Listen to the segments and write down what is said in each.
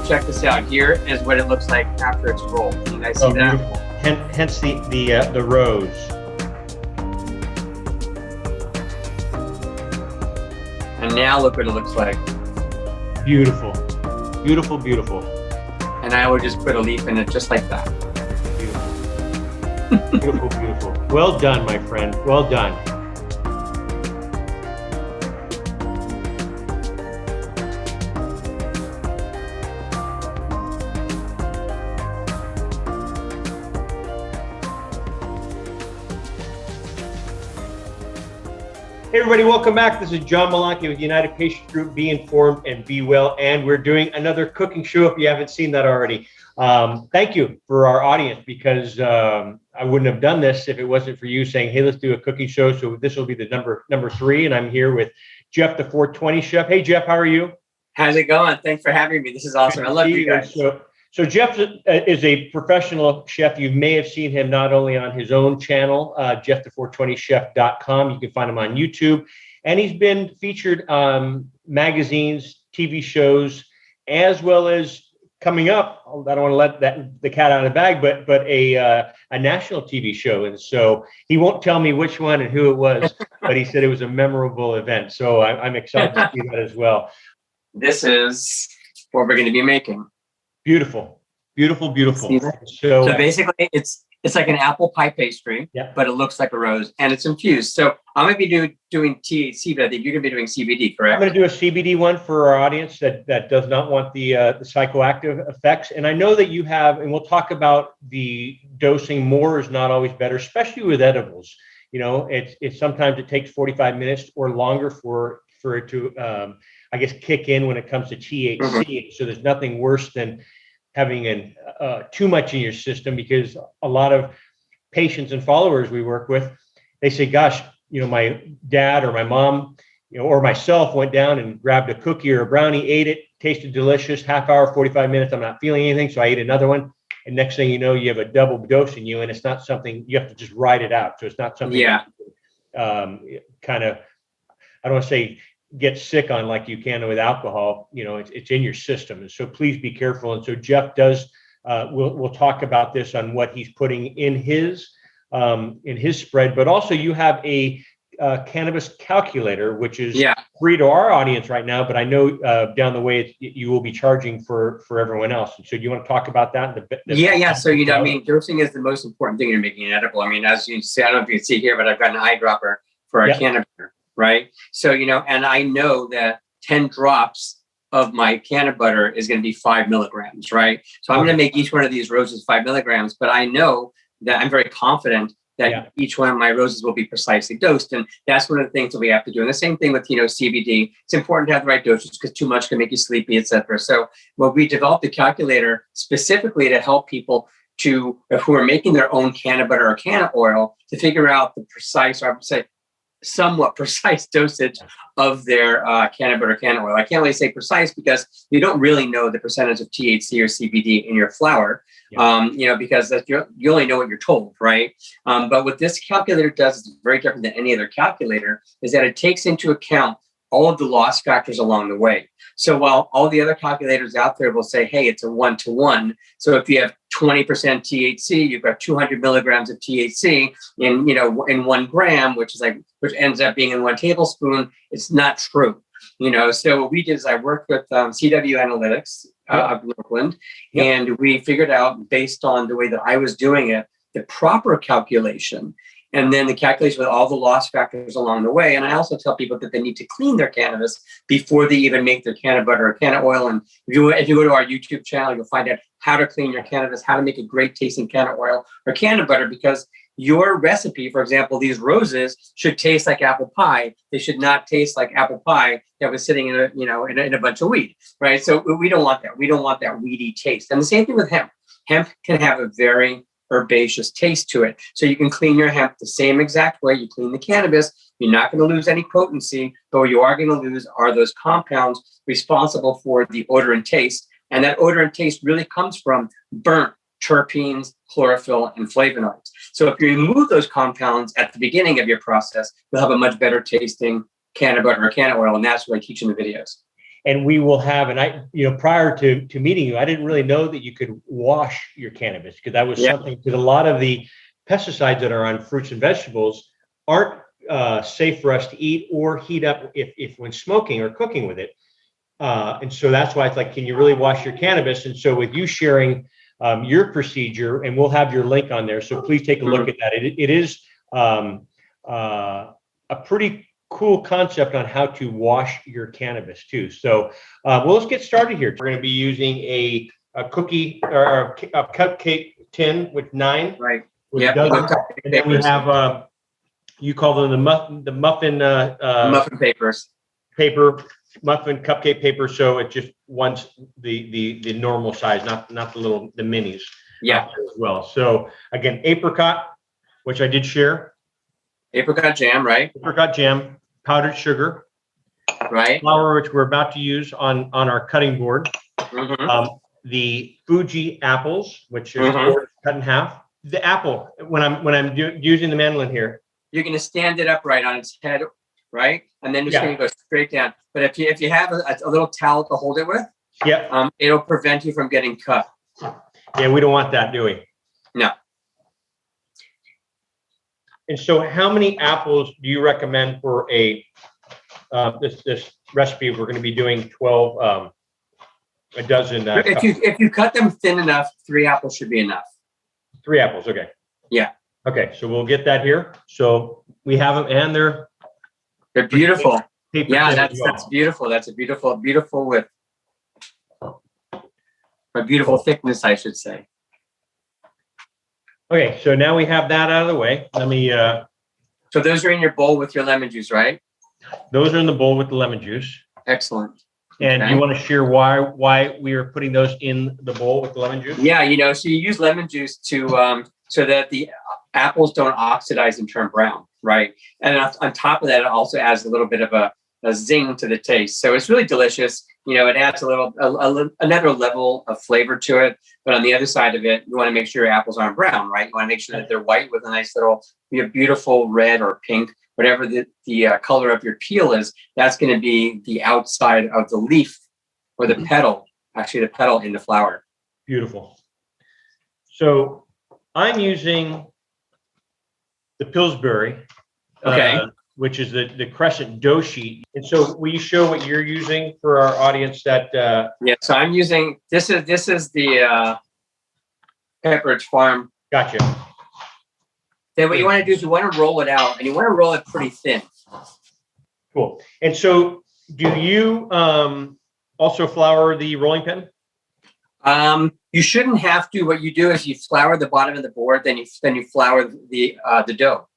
check this out. Here is what it looks like after it's rolled. You guys see that? Beautiful. Hence the rose. And now look what it looks like. Beautiful, beautiful, beautiful. And I would just put a leaf in it just like that. Beautiful, beautiful, beautiful. Well done, my friend. Well done. Hey everybody, welcome back. This is John Malanki with United Patient Group. Be informed and be well. And we're doing another cooking show if you haven't seen that already. Thank you for our audience, because I wouldn't have done this if it wasn't for you saying, hey, let's do a cooking show. So this will be the number 3. And I'm here with JeffThe420Chef. Hey, Jeff, how are you? How's it going? Thanks for having me. This is awesome. I love you guys. So Jeff is a professional chef. You may have seen him not only on his own channel, JeffThe420Chef.com. You can find him on YouTube. And he's been featured on magazines, TV shows, as well as coming up, I don't want to let the cat out of the bag, but a national TV show. And so he won't tell me which one and who it was, but he said it was a memorable event. So I'm excited to see that as well. This is what we're going to be making. Beautiful, beautiful, beautiful. So basically, it's like an apple pie pastry, yeah, but it looks like a rose, and it's infused. So I'm going to be doing THC, but I think you're going to be doing CBD, correct? I'm going to do a CBD one for our audience that does not want the psychoactive effects. And I know that you have, and we'll talk about the dosing. More is not always better, especially with edibles. You know, it's sometimes it takes 45 minutes or longer for it to, I guess, kick in when it comes to THC. Mm-hmm. So there's nothing worse than having too much in your system, because a lot of patients and followers we work with, they say, gosh, you know, my dad or my mom, you know, or myself went down and grabbed a cookie or a brownie, ate it, tasted delicious, half hour, 45 minutes, I'm not feeling anything. So I ate another one. And next thing you know, you have a double dose in you, and it's not something you have to just ride it out. So it's not something kind of, I don't want to say get sick on like you can with alcohol. You know, it's in your system. And so please be careful. And so Jeff does, we'll talk about this on what he's putting in his spread, but also you have a cannabis calculator, which is free to our audience right now, but I know down the way you will be charging for everyone else. And so do you want to talk about that? So, you know, I mean, dosing is the most important thing in making an edible. I mean, as you see, I don't know if you can see here, but I've got an eyedropper for a cannabutter. Right. So, you know, and I know that 10 drops of my cannabutter is going to be 5 milligrams. Right. So I'm going to make each one of these roses 5 milligrams. But I know that I'm very confident that each one of my roses will be precisely dosed. And that's one of the things that we have to do. And the same thing with, you know, CBD. It's important to have the right dosage, because too much can make you sleepy, et cetera. So we developed the calculator specifically to help people who are making their own cannabutter or canna-oil to figure out the precise, or I would say, somewhat precise dosage of their cannabutter canna-oil. I can't really say precise because you don't really know the percentage of THC or CBD in your flower, you know, because you only know what you're told, right? But what this calculator does is very different than any other calculator, is that it takes into account all of the loss factors along the way. So while all the other calculators out there will say, hey, it's a 1-to-1. So if you have 20% THC, you've got 200 milligrams of THC in 1 gram, which ends up being in 1 tablespoon. It's not true. You know, so what we did is I worked with CW Analytics of Brooklyn, and we figured out, based on the way that I was doing it, the proper calculation, and then the calculation with all the loss factors along the way. And I also tell people that they need to clean their cannabis before they even make their cannabutter or canna-oil. And if you go to our YouTube channel, you'll find out how to clean your cannabis, how to make a great tasting canna-oil or cannabutter, because your recipe, for example, these roses should taste like apple pie. They should not taste like apple pie that was sitting in a bunch of weed, right? So we don't want that. We don't want that weedy taste. And the same thing with hemp. Hemp can have a very herbaceous taste to it. So you can clean your hemp the same exact way you clean the cannabis. You're not going to lose any potency, but what you are going to lose are those compounds responsible for the odor and taste. And that odor and taste really comes from burnt terpenes, chlorophyll, and flavonoids. So if you remove those compounds at the beginning of your process, you'll have a much better tasting cannabutter or canna-oil, and that's what I teach in the videos. And we will have, and I, prior to meeting you, I didn't really know that you could wash your cannabis, because that was something, because a lot of the pesticides that are on fruits and vegetables aren't safe for us to eat or heat up if when smoking or cooking with it. And so that's why it's like, can you really wash your cannabis? And so with you sharing your procedure, and we'll have your link on there, so please take a look at that. It is a pretty cool concept on how to wash your cannabis too. So well, let's get started here. We're going to be using a cookie or a cupcake tin with 9. Right. Yeah. And then we have you call them the muffin muffin papers. Muffin cupcake paper. So it just wants the normal size, not the minis. Yeah. As well. So again, apricot, which I did share. Apricot jam, right? Apricot jam, powdered sugar, right? Flour, which we're about to use on our cutting board. The Fuji apples, which is cut in half. The apple, when I'm using the mandolin here, you're going to stand it upright on its head, right? And then it's going to go straight down. But if you have a little towel to hold it with, it'll prevent you from getting cut. Yeah, we don't want that, do we? No. And so, how many apples do you recommend for this recipe? We're going to be doing 12, a dozen. If you cut them thin enough, 3 apples should be enough. 3 apples, okay. Yeah. Okay, so we'll get that here. So we have them, and they're beautiful. Yeah, that's beautiful. That's a beautiful with a beautiful thickness, I should say. Okay, so now we have that out of the way. Let me. So those are in your bowl with your lemon juice, right? Those are in the bowl with the lemon juice. Excellent. And you want to share why we are putting those in the bowl with the lemon juice? Yeah, so you use lemon juice to so that the apples don't oxidize and turn brown, right? And on top of that, it also adds a little bit of a zing to the taste. So it's really delicious. It adds another level of flavor to it. But on the other side of it, you want to make sure your apples aren't brown, right? You want to make sure that they're white with a nice little beautiful red or pink, whatever the color of your peel is. That's going to be the outside of the leaf or the petal, actually the petal in the flower. Beautiful. So I'm using the Pillsbury, which is the crescent dough sheet. And so will you show what you're using for our audience that so I'm using this is the Pepperidge Farm. Gotcha. Then what you want to do is you want to roll it out, and you want to roll it pretty thin. Cool. And so do you also flour the rolling pin? You shouldn't have to. What you do is you flour the bottom of the board, then you flour the dough.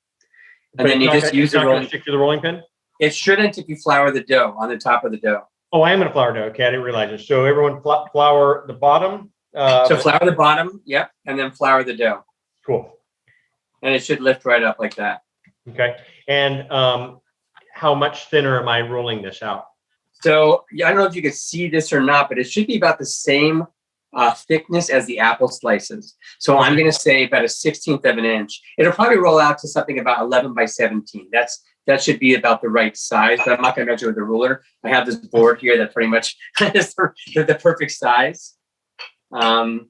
And then you just use the rolling. Stick to the rolling pin? It shouldn't if you flour the dough on the top of the dough. Oh, I am going to flour dough. Okay, I didn't realize it. So everyone flour the bottom. So flour the bottom, and then flour the dough. Cool. And it should lift right up like that. Okay. And how much thinner am I rolling this out? So I don't know if you can see this or not, but it should be about the same thickness as the apple slices. So I'm going to say about a 1/16 of an inch. It'll probably roll out to something about 11 by 17. That should be about the right size, but I'm not going to measure with a ruler. I have this board here that pretty much is the perfect size. And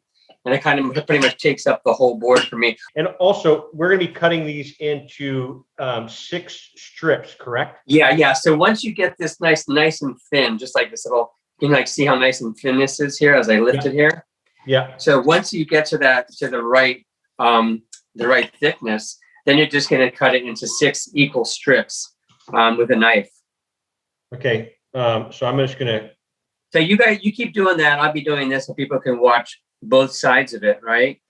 it kind of pretty much takes up the whole board for me. And also, we're going to be cutting these into 6 strips, correct? Yeah. So once you get this nice and thin, just like this little, you can see how nice and thin this is here as I lift it here. Yeah. So once you get to the right thickness, then you're just going to cut it into 6 equal strips with a knife. Okay. So I'm just going to. So you keep doing that. I'll be doing this so people can watch both sides of it, right?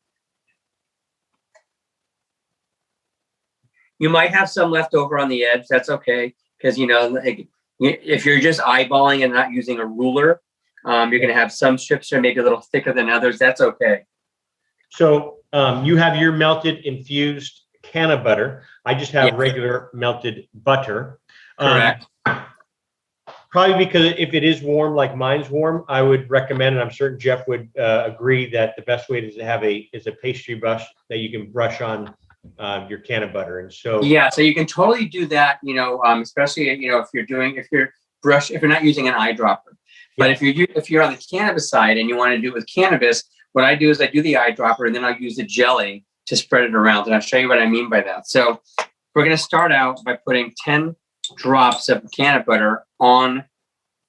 You might have some left over on the edge. That's okay, because if you're just eyeballing and not using a ruler, you're going to have some strips that are maybe a little thicker than others. That's okay. So you have your melted infused canna-butter. I just have regular melted butter. Correct. Probably because if it is warm, like mine's warm, I would recommend, and I'm certain Jeff would agree, that the best way to have a pastry brush that you can brush on your canna-butter. And so so you can totally do that. Especially if you're not using an eyedropper. But if you're on the cannabis side and you want to do it with cannabis, what I do is I do the eyedropper and then I'll use the jelly to spread it around. And I'll show you what I mean by that. So we're going to start out by putting 10 drops of cannabutter on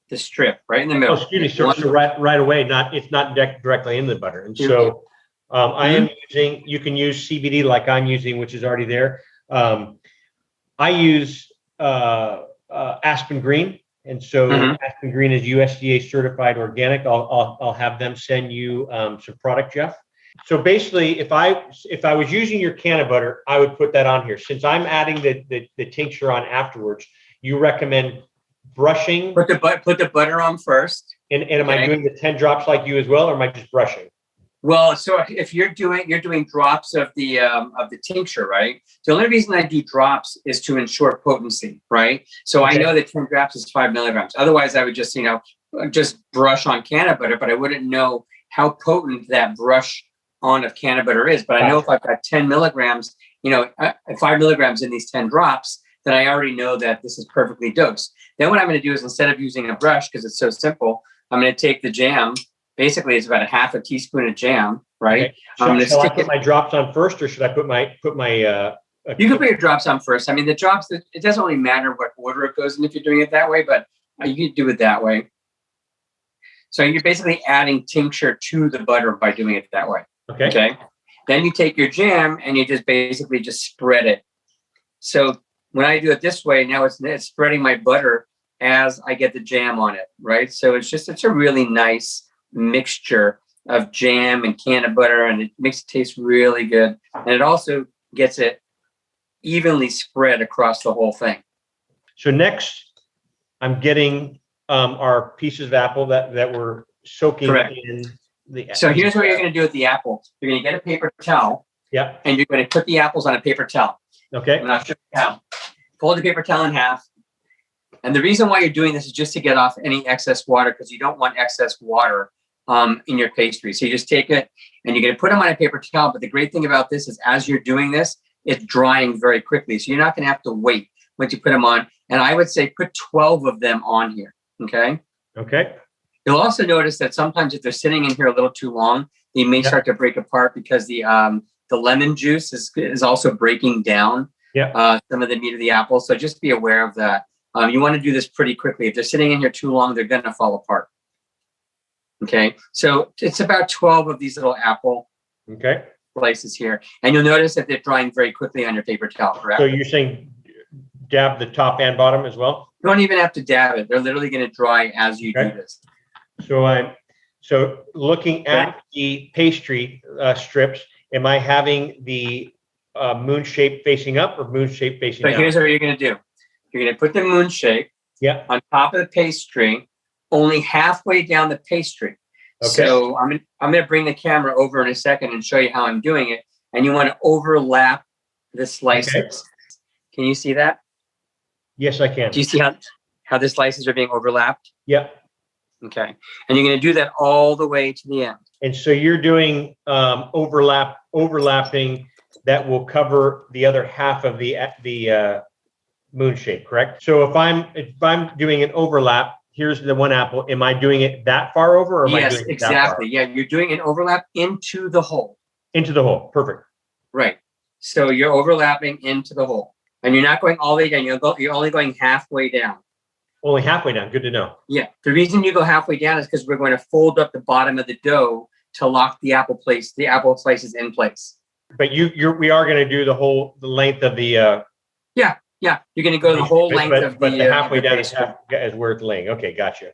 the strip right in the middle. Oh, excuse me. So right away, it's not directly in the butter. And so I am using, you can use CBD like I'm using, which is already there. I use Aspen Green. And so Aspen Green is USDA certified organic. I'll have them send you some product, Jeff. So basically, if I was using your cannabutter, I would put that on here. Since I'm adding the tincture on afterwards, you recommend brushing. Put the butter on first. And am I doing the 10 drops like you as well, or am I just brushing? Well, so if you're doing drops of the tincture, right? The only reason I do drops is to ensure potency, right? So I know that 10 drops is 5 milligrams. Otherwise, I would just just brush on cannabutter, but I wouldn't know how potent that brush on of cannabutter is. But I know if I've got 10 milligrams, 5 milligrams in these 10 drops, then I already know that this is perfectly dosed. Then what I'm going to do is, instead of using a brush, because it's so simple, I'm going to take the jam. Basically, it's about a half a teaspoon of jam, right? Okay. Shall I put my drops on first, or should I put my You can put your drops on first. I mean, the drops, it doesn't really matter what order it goes in if you're doing it that way, but you can do it that way. So you're basically adding tincture to the butter by doing it that way. Okay. Then you take your jam and you just basically just spread it. So when I do it this way, now it's spreading my butter as I get the jam on it, right? So it's a really nice mixture of jam and cannabutter, and it makes it taste really good. And it also gets it evenly spread across the whole thing. So next, I'm getting our pieces of apple that were soaking in the. So here's what you're going to do with the apple. You're going to get a paper towel. Yeah. And you're going to put the apples on a paper towel. Okay. I'm not sure how. Fold the paper towel in half. And the reason why you're doing this is just to get off any excess water, because you don't want excess water in your pastry. So you just take it and you're going to put them on a paper towel. But the great thing about this is, as you're doing this, it's drying very quickly. So you're not going to have to wait once you put them on. And I would say put 12 of them on here. Okay. Okay. You'll also notice that sometimes if they're sitting in here a little too long, they may start to break apart, because the lemon juice is also breaking down some of the meat of the apple. So just be aware of that. You want to do this pretty quickly. If they're sitting in here too long, they're going to fall apart. Okay. So it's about 12 of these little apple slices here. And you'll notice that they're drying very quickly on your paper towel, correct? So you're saying dab the top and bottom as well? You don't even have to dab it. They're literally going to dry as you do this. So looking at the pastry strips, am I having the moon shape facing up or moon shape facing down? So here's what you're going to do. You're going to put the moon shape on top of the pastry, only halfway down the pastry. Okay. So I'm going to bring the camera over in a second and show you how I'm doing it. And you want to overlap the slices. Okay. Can you see that? Yes, I can. Do you see how the slices are being overlapped? Yeah. Okay. And you're going to do that all the way to the end. And so you're doing overlapping that will cover the other half of the moon shape, correct? So if I'm doing an overlap, here's the one apple. Am I doing it that far over, or am I doing it exactly. that far? Yeah, you're doing an overlap into the hole. Into the hole. Perfect. Right. So you're overlapping into the hole, and you're not going all the way down. You're only going halfway down. Only halfway down. Good to know. Yeah. The reason you go halfway down is because we're going to fold up the bottom of the dough to lock the apple slices in place. But we are going to do the length of the. Yeah. You're going to go the whole length of the halfway down is where it's laying. Okay, gotcha.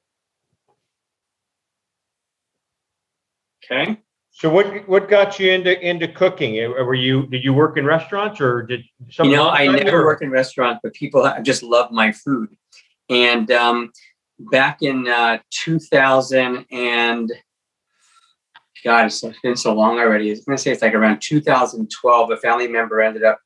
Okay. So what got you into cooking? Did you work in restaurants, or did something? I never worked in restaurants, but people just love my food. And back in 2000 and God, it's been so long already. I was going to say it's like around 2012, a family member ended up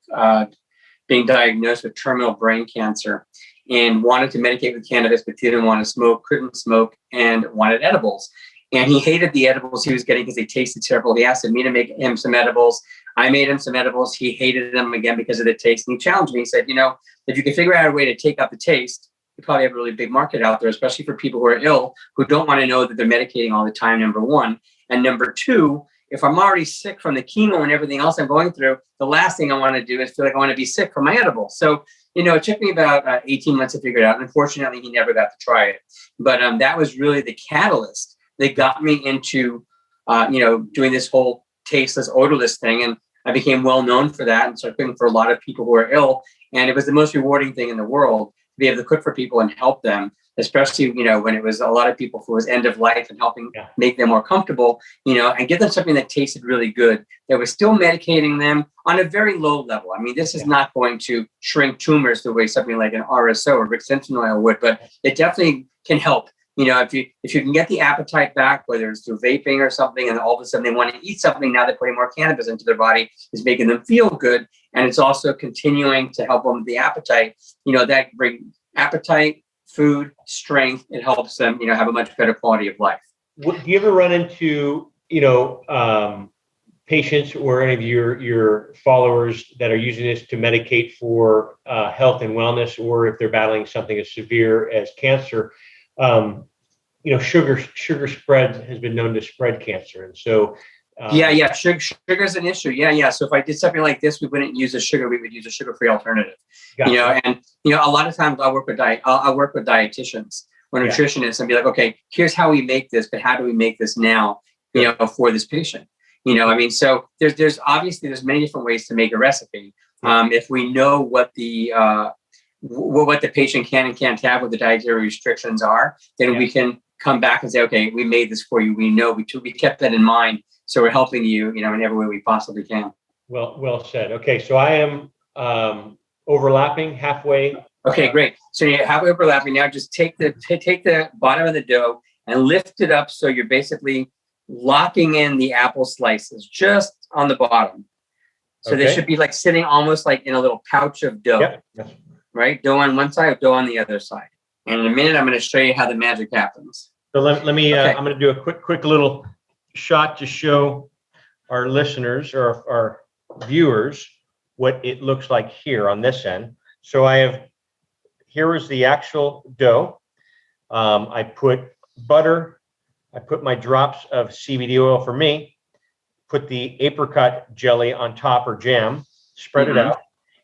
being diagnosed with terminal brain cancer and wanted to medicate with cannabis, but didn't want to smoke, couldn't smoke, and wanted edibles. And he hated the edibles he was getting because they tasted terrible. He asked me to make him some edibles. I made him some edibles. He hated them again because of the taste. And he challenged me. He said, if you can figure out a way to take out the taste, we probably have a really big market out there, especially for people who are ill, who don't want to know that they're medicating all the time, number one. And number two, if I'm already sick from the chemo and everything else I'm going through, the last thing I want to do is feel like I want to be sick from my edible. So, it took me about 18 months to figure it out. And unfortunately, he never got to try it. But that was really the catalyst that got me into, doing this whole tasteless, odorless thing. And I became well known for that and started cooking for a lot of people who are ill. And it was the most rewarding thing in the world to be able to cook for people and help them, especially, when it was a lot of people who was end of life and helping make them more comfortable, and give them something that tasted really good, that was still medicating them on a very low level. I mean, this is not going to shrink tumors the way something like an RSO or Rick oil would, but it definitely can help. If you can get the appetite back, whether it's through vaping or something, and all of a sudden they want to eat something, now they're putting more cannabis into their body, is making them feel good. And it's also continuing to help them with the appetite, that bring appetite, food, strength. It helps them, have a much better quality of life. Do you ever run into, patients or any of your followers that are using this to medicate for health and wellness, or if they're battling something as severe as cancer? Sugar spread has been known to spread cancer. And so, sugar is an issue. Yeah. So if I did something like this, we wouldn't use a sugar. We would use a sugar-free alternative. Gotcha. A lot of times I'll work with dietitians or nutritionists and be like, okay, here's how we make this, but how do we make this now, for this patient? So there's obviously many different ways to make a recipe. If we know what the patient can and can't have, what the dietary restrictions are, then we can come back and say, okay, we made this for you. We know we kept that in mind. So we're helping you, in every way we possibly can. Well said. Okay. So I am overlapping halfway. Okay, great. So you're halfway overlapping. Now just take the bottom of the dough and lift it up. So you're basically locking in the apple slices just on the bottom. So they should be like sitting almost like in a little pouch of dough, right? Dough on one side, dough on the other side. And in a minute, I'm going to show you how the magic happens. So let me, I'm going to do a quick little shot to show our listeners or our viewers what it looks like here on this end. So here is the actual dough. I put butter. I put my drops of CBD oil for me, put the apricot jelly on top or jam, spread it out.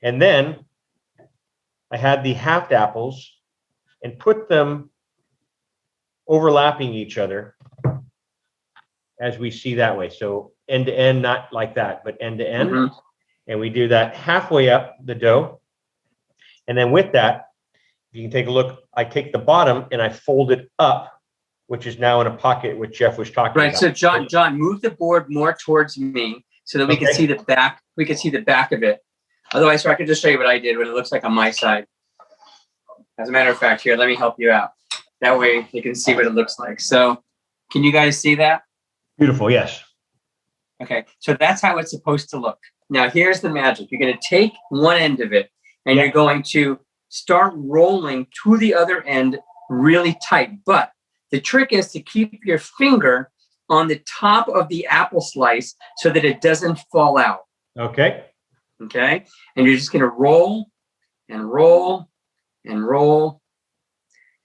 And then I had the halved apples and put them overlapping each other as we see that way. So end to end, not like that, but end to end. And we do that halfway up the dough. And then with that, you can take a look, I take the bottom and I fold it up, which is now in a pocket, which Jeff was talking about. Right. So John, move the board more towards me so that we can see the back. We can see the back of it. Otherwise, so I can just show you what I did, what it looks like on my side. As a matter of fact, here, let me help you out. That way you can see what it looks like. So can you guys see that? Beautiful. Yes. Okay. So that's how it's supposed to look. Now, here's the magic. You're going to take one end of it and you're going to start rolling to the other end really tight. But the trick is to keep your finger on the top of the apple slice so that it doesn't fall out. Okay. Okay. And you're just going to roll and roll and roll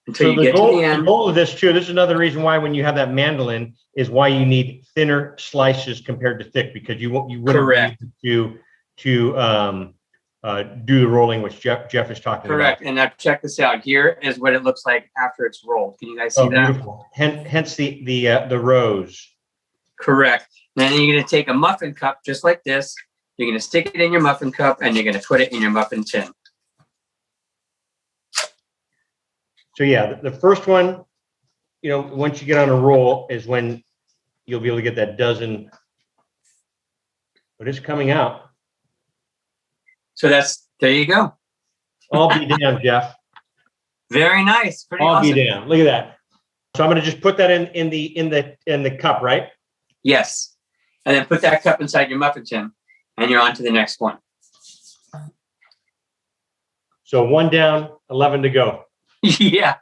until you get to the end. The goal of this too, this is another reason why when you have that mandolin is why you need thinner slices compared to thick, because you wouldn't be able to do the rolling, which Jeff is talking about. Correct. And now check this out. Here is what it looks like after it's rolled. Can you guys see that? Beautiful. Hence the rose. Correct. And then you're going to take a muffin cup just like this. You're going to stick it in your muffin cup and you're going to put it in your muffin tin. So yeah, the first one, once you get on a roll is when you'll be able to get that dozen, but it's coming out. So there you go. I'll be damned, Jeff. Very nice. Pretty I'll awesome. be damned. Look at that. So I'm going to just put that in the cup, right? Yes. And then put that cup inside your muffin tin and you're on to the next one. So 1 down, 11 to go. Yeah.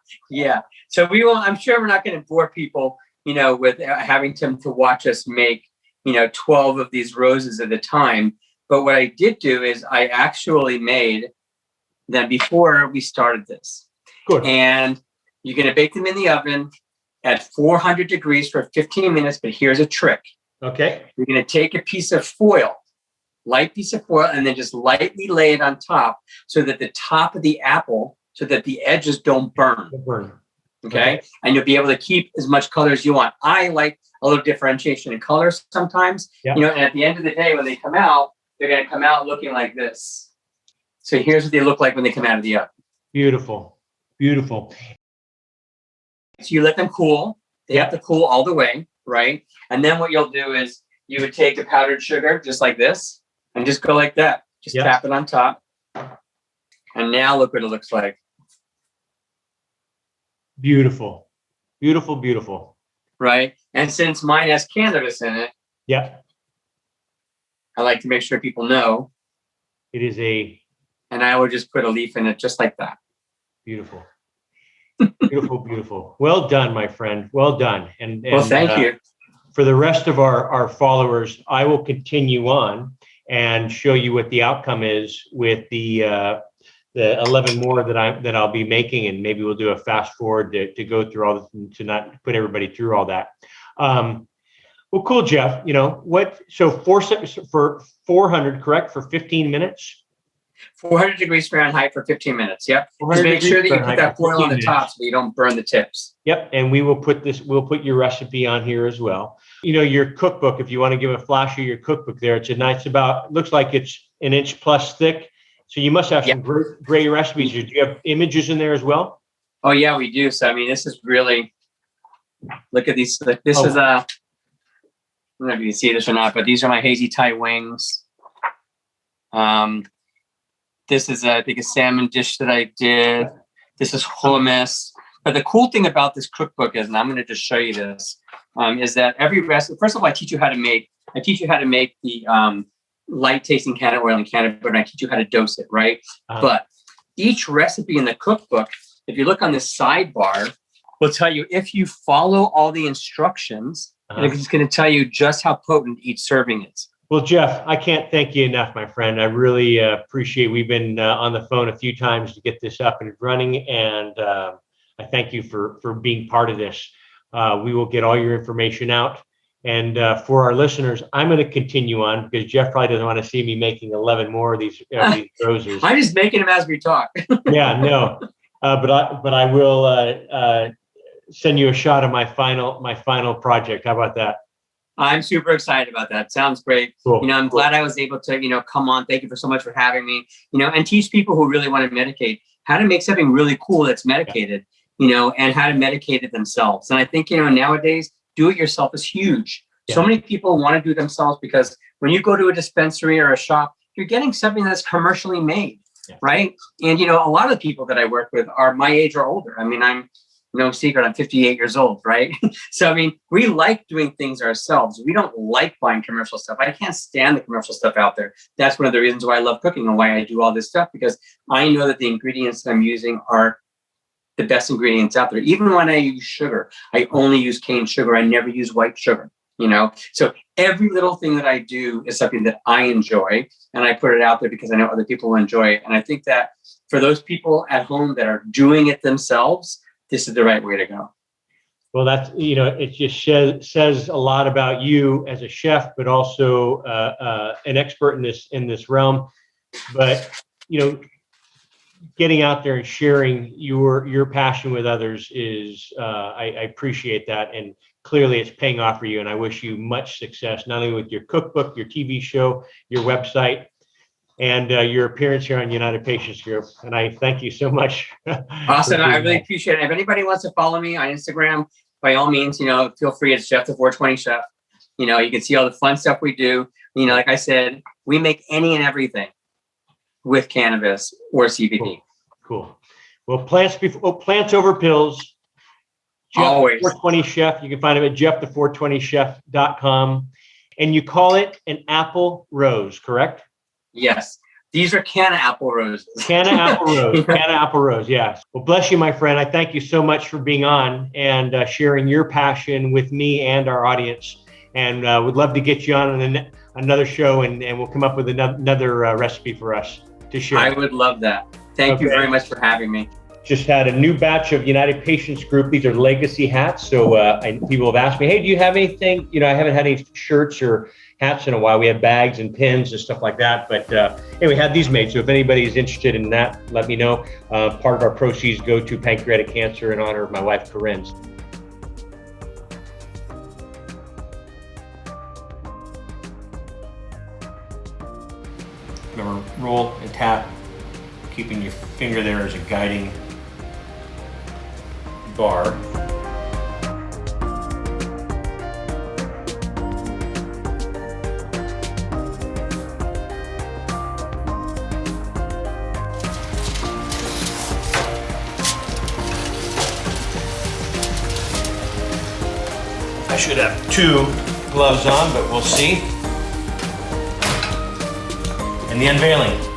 So I'm sure we're not going to bore people, with having to watch us make, 12 of these roses at a time. But what I did do is I actually made them before we started this. Good. And you're going to bake them in the oven at 400 degrees for 15 minutes. But here's a trick. Okay. You're going to take a piece of foil, light piece of foil, and then just lightly lay it on top so that the top of the apple, so that the edges don't burn. Okay. And you'll be able to keep as much color as you want. I like a little differentiation in colors sometimes, and at the end of the day, when they come out, they're going to come out looking like this. So here's what they look like when they come out of the oven. Beautiful. Beautiful. So you let them cool. They have to cool all the way, right? And then what you'll do is you would take the powdered sugar just like this and just go like that. Just tap it on top. And now look what it looks like. Beautiful. Beautiful, beautiful. Right? And since mine has cannabis in it, I like to make sure people know. It is and I would just put a leaf in it just like that. Beautiful. Beautiful, beautiful. Well done, my friend. Well done. And well, thank you. For the rest of our followers, I will continue on and show you what the outcome is with the 11 more that I'll be making, and maybe we'll do a fast forward to go through all this, to not put everybody through all that. Well, cool, Jeff. So for 400, correct, for 15 minutes? 400 degrees Fahrenheit for 15 minutes. Yep. Just make sure that you put that foil on the top so you don't burn the tips. Yep. And we'll put your recipe on here as well. Your cookbook, if you want to give a flash of your cookbook there, looks like it's an inch plus thick. So you must have some great recipes. Do you have images in there as well? Oh yeah, we do. So, this is really, look at these. This is I don't know if you can see this or not, but these are my hazy Thai wings. This is, I think, a salmon dish that I did. This is hummus. But the cool thing about this cookbook is, and I'm going to just show you this, is that every recipe, first of all, I teach you how to make the light tasting canna oil and cannabutter, and I teach you how to dose it, right? But each recipe in the cookbook, if you look on this sidebar, will tell you if you follow all the instructions, it's going to tell you just how potent each serving is. Well, Jeff, I can't thank you enough, my friend. I really appreciate. We've been on the phone a few times to get this up and running, and I thank you for being part of this. We will get all your information out. And for our listeners, I'm going to continue on because Jeff probably doesn't want to see me making 11 more of these roses. I'm just making them as we talk. Yeah, no, but I will send you a shot of my final project. How about that? I'm super excited about that. Sounds great. Cool. I'm glad I was able to, come on. Thank you so much for having me, and teach people who really want to medicate how to make something really cool that's medicated, and how to medicate it themselves. And I think, nowadays, do it yourself is huge. Yeah. So many people want to do it themselves because when you go to a dispensary or a shop, you're getting something that's commercially made, right? And, a lot of the people that I work with are my age or older. I'm no secret, I'm 58 years old, right? So, we like doing things ourselves. We don't like buying commercial stuff. I can't stand the commercial stuff out there. That's one of the reasons why I love cooking and why I do all this stuff, because I know that the ingredients that I'm using are the best ingredients out there. Even when I use sugar, I only use cane sugar. I never use white sugar, So every little thing that I do is something that I enjoy, and I put it out there because I know other people will enjoy it. And I think that for those people at home that are doing it themselves, this is the right way to go. Well, that's, it just says a lot about you as a chef, but also an expert in this realm. But, getting out there and sharing your passion with others is, I appreciate that. And clearly it's paying off for you. And I wish you much success, not only with your cookbook, your TV show, your website, and your appearance here on United Patients Group. And I thank you so much. Awesome. I really appreciate it. If anybody wants to follow me on Instagram, by all means, feel free. It's JeffThe420Chef. You can see all the fun stuff we do. Like I said, we make any and everything with cannabis or CBD. Cool. Well, plants over pills. Always. JeffThe420Chef. You can find him at JeffThe420Chef.com. And you call it an apple rose, correct? Yes. These are Canna-Apple Roses. Canna-Apple Rose. Canna-Apple Rose, yes. Well, bless you, my friend. I thank you so much for being on and sharing your passion with me and our audience. And would love to get you on another show, and we'll come up with another recipe for us to share. I would love that. Thank you very much for having me. just had a new batch of United Patients Group. These are legacy hats. So people have asked me, hey, do you have anything? I haven't had any shirts or hats in a while. We have bags and pins and stuff like that. But we had these made. So if anybody is interested in that, let me know. Part of our proceeds go to pancreatic cancer in honor of my wife, Corinne's. Remember, roll and tap, keeping your finger there as a guiding bar. I should have 2 gloves on, but we'll see. And the unveiling.